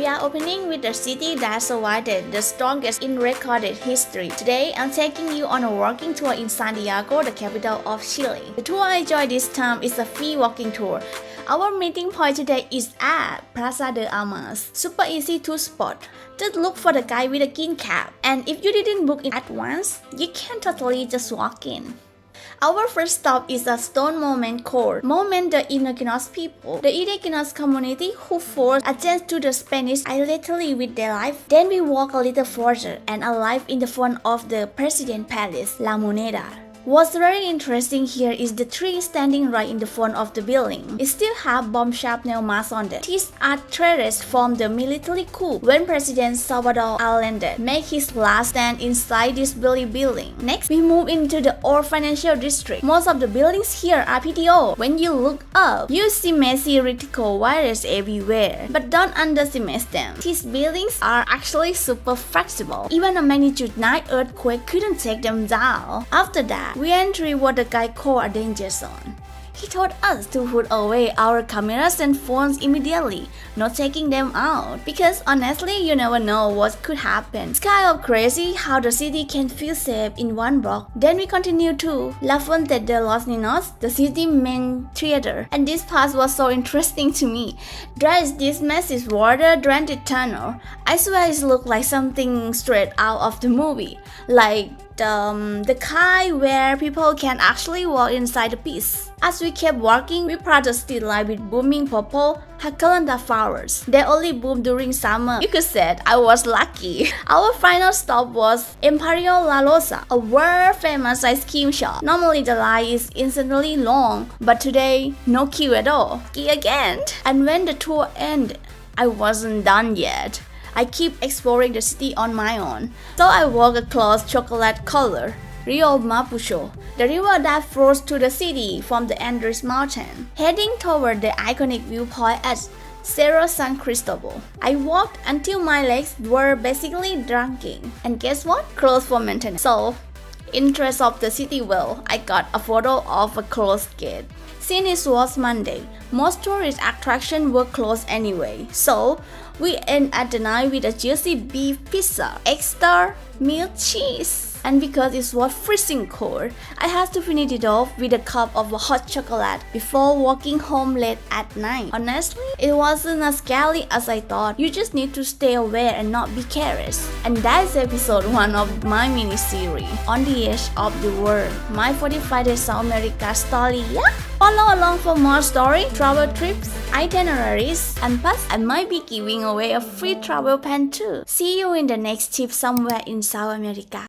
We are opening with the city that survived the strongest in recorded history. Today, I'm taking you on a walking tour in Santiago, the capital of Chile. The tour I enjoy this time is a free walking tour. Our meeting point today is at Plaza de Armas. Super easy to spot. Just look for the guy with a green cap. And if you didn't book it at once, you can totally just walk in. Our first stop is a stone monument called Monument the Indigenous People, the indigenous community who forced against to the Spanish illegally with their life. Then we walk a little further and arrive in the front of the President Palace, La Moneda. What's very interesting here is the tree standing right in the front of the building. It still have bomb shrapnel marks on it. These are traces from the military coup when President Salvador Allende made his last stand inside this very building. Next, we move into the old financial district. Most of the buildings here are PTO. When you look up, you see messy electrical wires everywhere. But don't underestimate them. These buildings are actually super flexible. Even a magnitude 9 earthquake couldn't take them down. After that, we enter what the guy called a danger zone. He told us to put away our cameras and phones immediately, not taking them out, because honestly you never know what could happen. It's kind of crazy how the city can feel safe in one block. Then we continue to La Fuente de los Niños, the city main theater, and this part was so interesting to me. There is this massive water-drenched tunnel. I swear it looked like something straight out of the movie, like the kind where people can actually walk inside the piece. As we kept walking, we passed a street light with booming purple Jacaranda flowers. They only bloom during summer. You could say I was lucky. Our final stop was Imperio La Rosa, a world famous ice cream shop. Normally the line is instantly long, but today no queue at all. Ski again. And when the tour ended, I wasn't done yet. I keep exploring the city on my own. So I walk across chocolate color Río Mapocho, the river that flows to the city from the Andes mountain, heading toward the iconic viewpoint at Cerro San Cristóbal. I walked until my legs were basically drinking. And guess what? Closed for maintenance. So, interest of the city well, I got a photo of a closed gate. Since it was Monday, most tourist attractions were closed anyway, so we end at the night with a juicy beef pizza, extra milk cheese. And because it was freezing cold, I had to finish it off with a cup of hot chocolate before walking home late at night. Honestly, it wasn't as scary as I thought. You just need to stay aware and not be careless. And that's episode 1 of my mini-series, On the Edge of the World, my 45 days South America story, yeah? Follow along for more story, travel trips, itineraries, and plus I might be giving away a free travel pen too. See you in the next trip somewhere in South America.